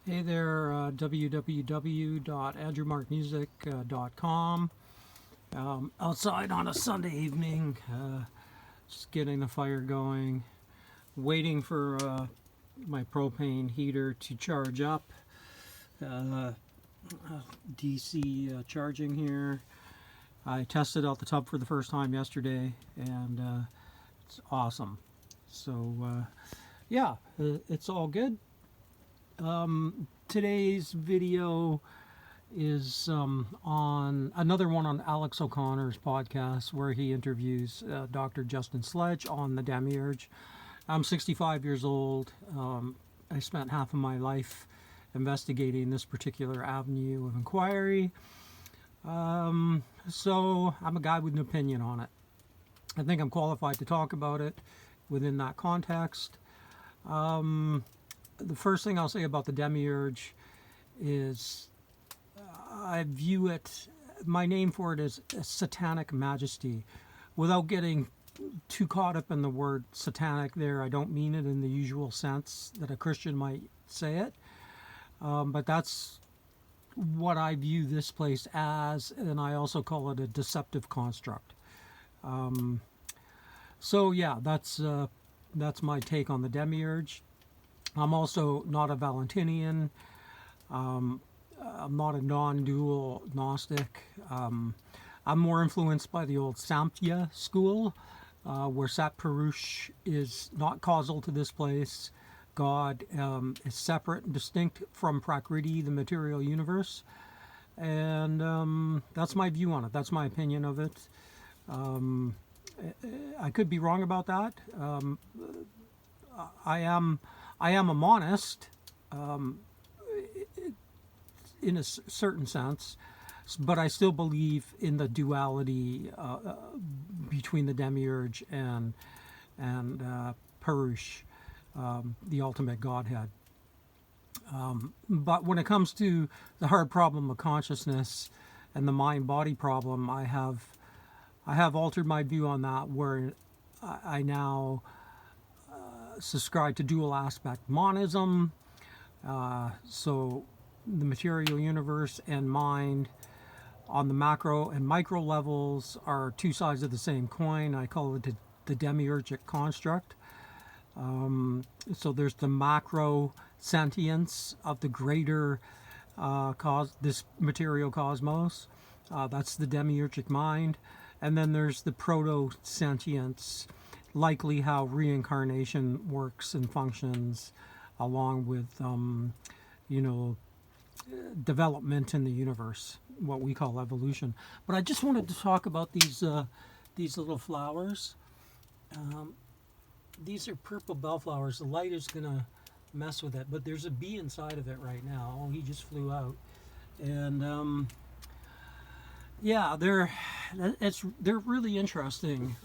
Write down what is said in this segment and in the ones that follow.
Hey there, www.andrewmarkmusic.com. Outside on a Sunday evening, just getting the fire going, waiting for my propane heater to charge up. DC charging here. I tested out the tub for the first time yesterday, and it's awesome. So, yeah, it's all good. Today's video is on another one on Alex O'Connor's podcast where he interviews Dr. Justin Sledge on the Demiurge. I'm 65 years old. I spent half of my life investigating this particular avenue of inquiry. So I'm a guy with an opinion on it. I think I'm qualified to talk about it within that context. The first thing I'll say about the Demiurge is I view it, my name for it is a satanic majesty. Without getting too caught up in the word satanic there, I don't mean it in the usual sense that a Christian might say it. But that's what I view this place as, and I also call it a deceptive construct. So yeah, that's my take on the Demiurge. I'm also not a Valentinian. I'm not a non-dual Gnostic. I'm more influenced by the old Samkhya school, where Sat Purush is not causal to this place. God is separate and distinct from Prakriti, the material universe. And that's my view on it. That's my opinion of it. I could be wrong about that. I am a monist in a certain sense, but I still believe in the duality between the Demiurge and Purush, the ultimate Godhead. But when it comes to the hard problem of consciousness and the mind-body problem, I have altered my view on that, where I now subscribe to dual aspect monism. So the material universe and mind on the macro and micro levels are two sides of the same coin. I call it the demiurgic construct. So there's the macro sentience of the greater this material cosmos. That's the demiurgic mind. And then there's the proto sentience, likely how reincarnation works and functions, along with development in the universe, what we call evolution. But I just wanted to talk about these little flowers. These are purple bellflowers. The light is gonna mess with it, but there's a bee inside of it right now. Oh, he just flew out, and yeah, they're really interesting,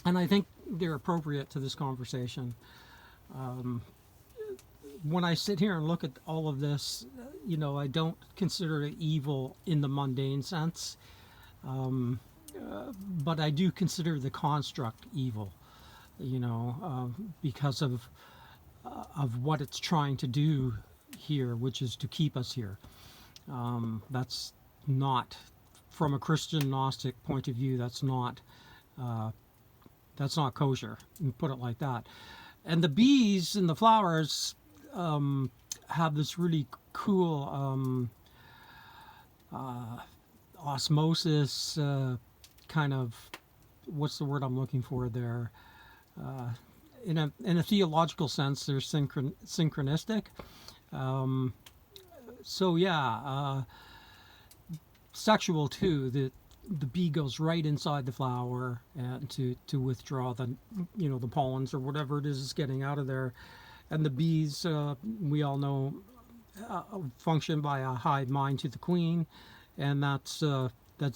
and I think they're appropriate to this conversation. When I sit here and look at all of this, I don't consider it evil in the mundane sense, but I do consider the construct evil, because of what it's trying to do here, which is to keep us here. That's not, from a Christian Gnostic point of view, that's not kosher, and put it like that. And the bees and the flowers have this really cool osmosis kind of, what's the word I'm looking for there? In a theological sense, they're synchronistic. So yeah, sexual too. The bee goes right inside the flower and to withdraw the the pollens or whatever it is getting out of there. And the bees, we all know, function by a hive mind to the queen, and that's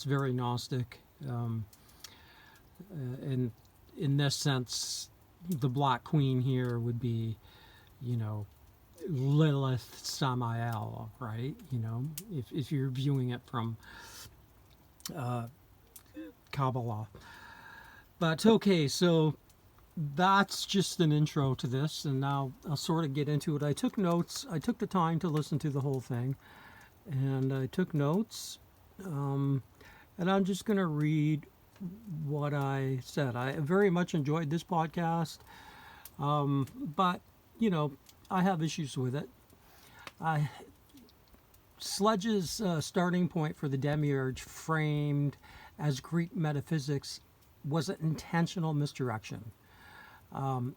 very Gnostic. In this sense, the Black Queen here would be, Lilith Samael, right? If you're viewing it from Kabbalah. But okay, so that's just an intro to this, and now I'll sort of get into it. I took notes. I took the time to listen to the whole thing, and I took notes, and I'm just going to read what I said. I very much enjoyed this podcast, but, you know, I have issues with it. Sledge's starting point for the demiurge, framed as Greek metaphysics, was an intentional misdirection.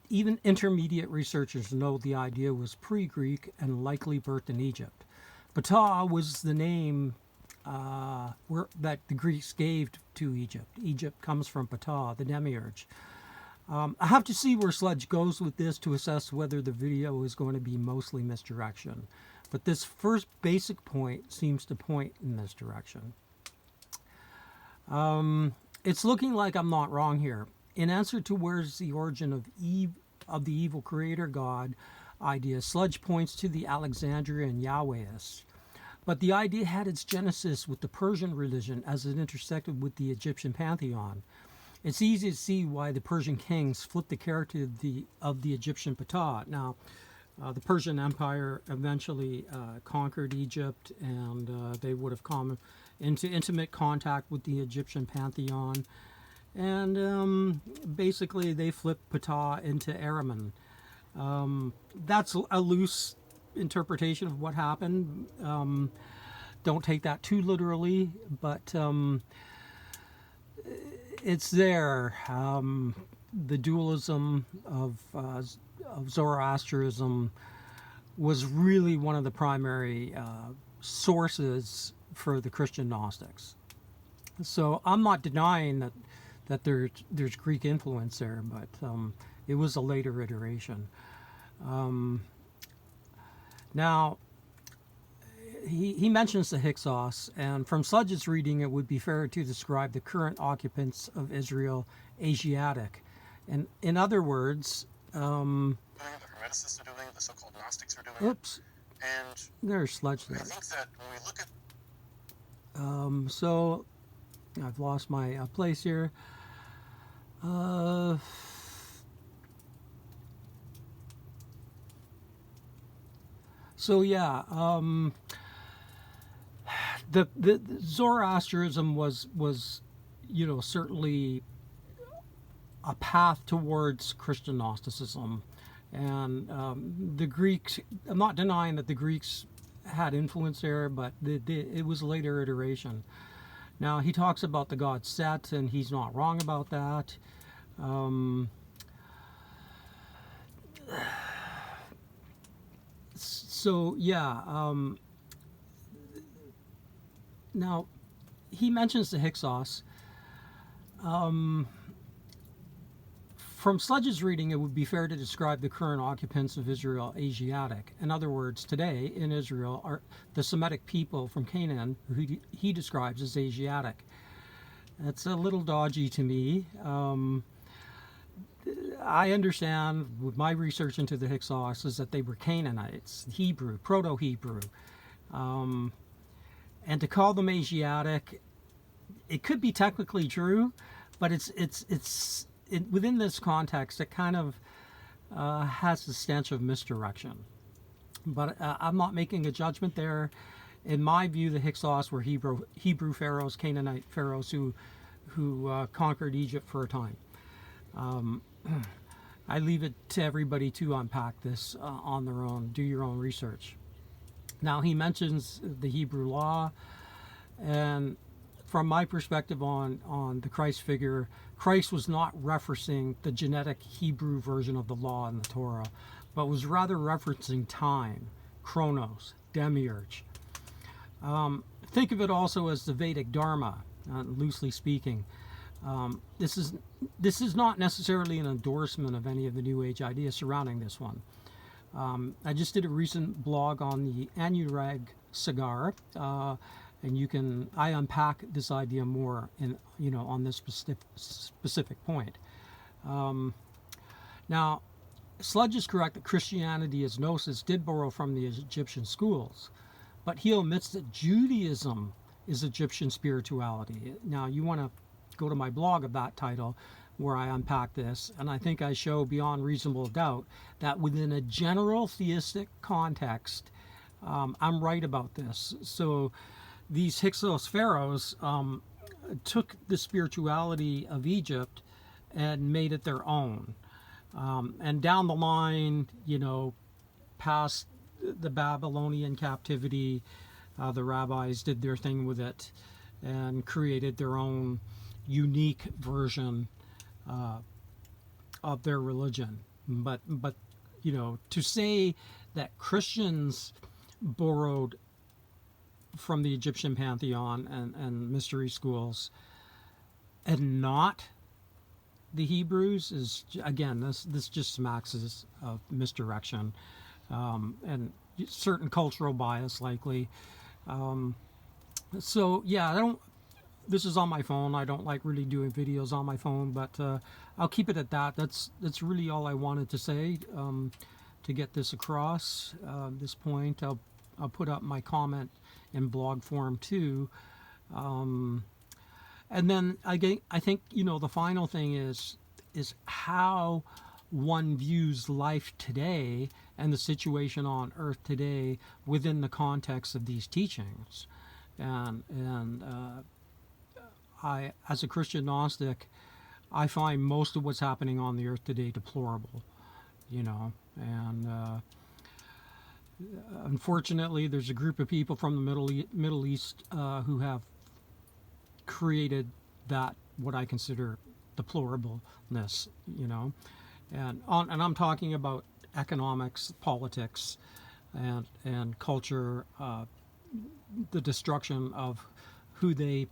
Even intermediate researchers know the idea was pre-Greek and likely birthed in Egypt. Ptah was the name that the Greeks gave to Egypt. Egypt comes from Ptah, the demiurge. I have to see where Sledge goes with this to assess whether the video is going to be mostly misdirection. But this first basic point seems to point in this direction. It's looking like I'm not wrong here. In answer to where's the origin of the evil creator god idea, Sledge points to the Alexandrian Yahwehists. But the idea had its genesis with the Persian religion as it intersected with the Egyptian pantheon. It's easy to see why the Persian kings flipped the character of the Egyptian Ptah. Now, the Persian Empire eventually conquered Egypt, and they would have come into intimate contact with the Egyptian pantheon. And basically, they flipped Ptah into Ahriman. That's a loose interpretation of what happened. Don't take that too literally, but it's there. The dualism of Zoroastrianism was really one of the primary sources for the Christian Gnostics. So I'm not denying that there's Greek influence there, but it was a later iteration. Now, he mentions the Hyksos, and from Sledge's reading, it would be fair to describe the current occupants of Israel Asiatic. And in other words, the Hermeticists are doing it, the so-called Gnostics are doing oops, it. And there's Sledge there. I think that when we look at So I've lost my place here. So yeah, the Zoroastrianism was certainly a path towards Christian Gnosticism, and the Greeks. I'm not denying that the Greeks had influence there, but it was a later iteration. Now he talks about the god Set, and he's not wrong about that. So yeah, now he mentions the Hyksos. From Sledge's reading, it would be fair to describe the current occupants of Israel Asiatic. In other words, today in Israel are the Semitic people from Canaan, who he describes as Asiatic. That's a little dodgy to me. I understand with my research into the Hyksos is that they were Canaanites, Hebrew, Proto-Hebrew. And to call them Asiatic, it could be technically true, but within this context, it kind of has the stench of misdirection. But I'm not making a judgment there. In my view, the Hyksos were Hebrew pharaohs, Canaanite pharaohs who conquered Egypt for a time. I leave it to everybody to unpack this on their own. Do your own research. Now, he mentions the Hebrew law, and from my perspective on the Christ figure, Christ was not referencing the genetic Hebrew version of the law in the Torah, but was rather referencing time, chronos, demiurge. Think of it also as the Vedic Dharma, loosely speaking. This is not necessarily an endorsement of any of the New Age ideas surrounding this one. I just did a recent blog on the Anurag cigar, and I unpack this idea more on this specific point. Now, Sledge is correct that Christianity as Gnosis did borrow from the Egyptian schools, but he omits that Judaism is Egyptian spirituality. Now, you want to go to my blog of that title, where I unpack this, and I think I show beyond reasonable doubt that within a general theistic context, I'm right about this. So these Hyksos pharaohs took the spirituality of Egypt and made it their own. And down the line, past the Babylonian captivity, the rabbis did their thing with it and created their own unique version of their religion. But to say that Christians borrowed from the Egyptian pantheon and mystery schools and not the Hebrews is, again, this just smacks of misdirection and certain cultural bias likely. So yeah, I don't. This is on my phone. I don't like really doing videos on my phone, but I'll keep it at that. That's really all I wanted to say to get this across. This point, I'll put up my comment in blog form too. And then I think the final thing is how one views life today and the situation on Earth today within the context of these teachings. And I, as a Christian Gnostic, I find most of what's happening on the Earth today deplorable. And unfortunately, there's a group of people from the Middle East who have created that what I consider deplorableness, and I'm talking about economics, politics, and culture, the destruction of who they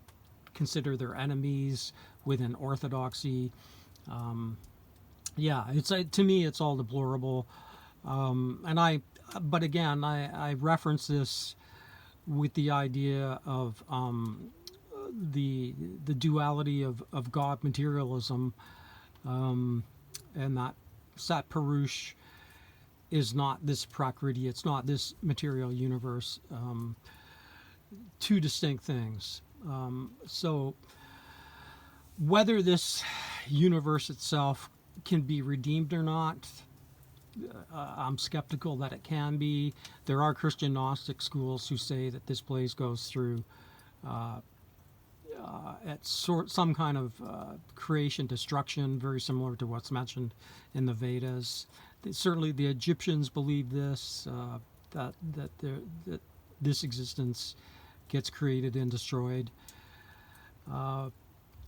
consider their enemies within orthodoxy. Yeah, it's to me it's all deplorable, but again I reference this with the idea of the duality of God materialism, and that Sat Purush is not this Prakriti, it's not this material universe. Two distinct things. So whether this universe itself can be redeemed or not, I'm skeptical that it can be. There are Christian Gnostic schools who say that this place goes through at some kind of creation destruction, very similar to what's mentioned in the Vedas. Certainly, the Egyptians believed this, that this existence gets created and destroyed.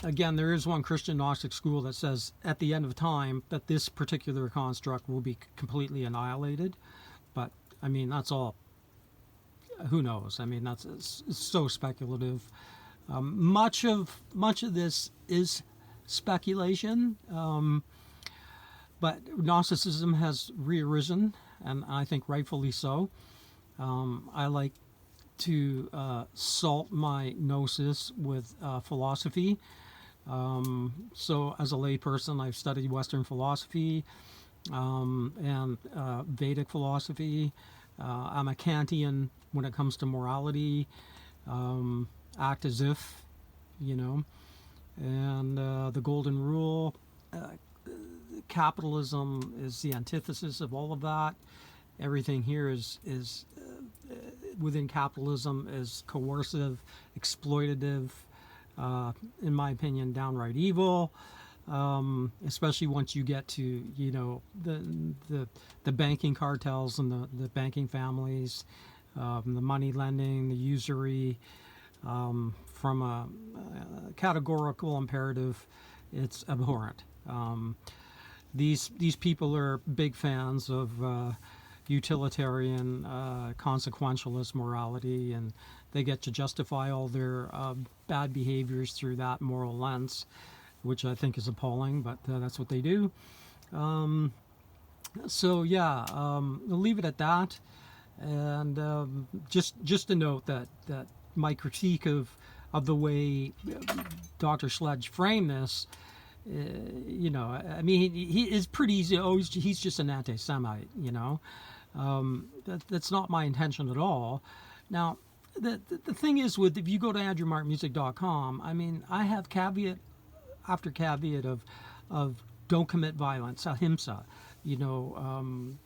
Again, there is one Christian Gnostic school that says at the end of time that this particular construct will be completely annihilated. But I mean, that's all. Who knows? I mean, it's so speculative. Much of this is speculation, but Gnosticism has rearisen, and I think rightfully so. I like to salt my gnosis with philosophy. So as a layperson, I've studied Western philosophy and Vedic philosophy. I'm a Kantian when it comes to morality. Act as if, and the golden rule. Capitalism is the antithesis of all of that. Everything here is within capitalism is coercive, exploitative, in my opinion, downright evil. Especially once you get to the banking cartels and the banking families, the money lending, the usury. From a categorical imperative, it's abhorrent. These people are big fans of utilitarian, consequentialist morality, and they get to justify all their bad behaviors through that moral lens, which I think is appalling, but that's what they do. So yeah, I'll leave it at that, and just to note that my critique of the way Dr. Sledge framed this, I mean, he is pretty easy. Oh, he's just an anti-Semite, that's not my intention at all. Now, the thing is, if you go to andrewmarkmusic.com, I mean, I have caveat after caveat of of don't commit violence, ahimsa. You know,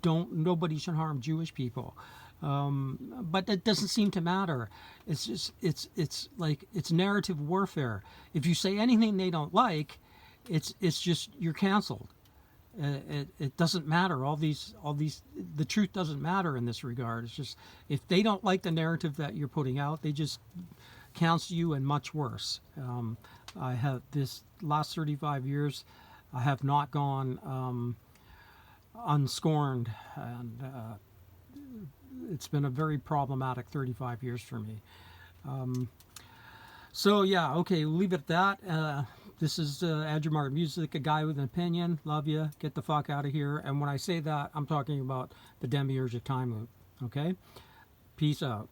don't nobody should harm Jewish people. But that doesn't seem to matter. It's just it's like it's narrative warfare. If you say anything they don't like, it's just you're canceled. It doesn't matter. All these the truth doesn't matter in this regard. It's just if they don't like the narrative that you're putting out, they just counsel you, and much worse. I have this last 35 years, I have not gone unscorned, and it's been a very problematic 35 years for me. So yeah, okay, we'll leave it at that. This is Andrew Martin Music, a guy with an opinion. Love you. Get the fuck out of here. And when I say that, I'm talking about the demiurgic time loop. Okay? Peace out.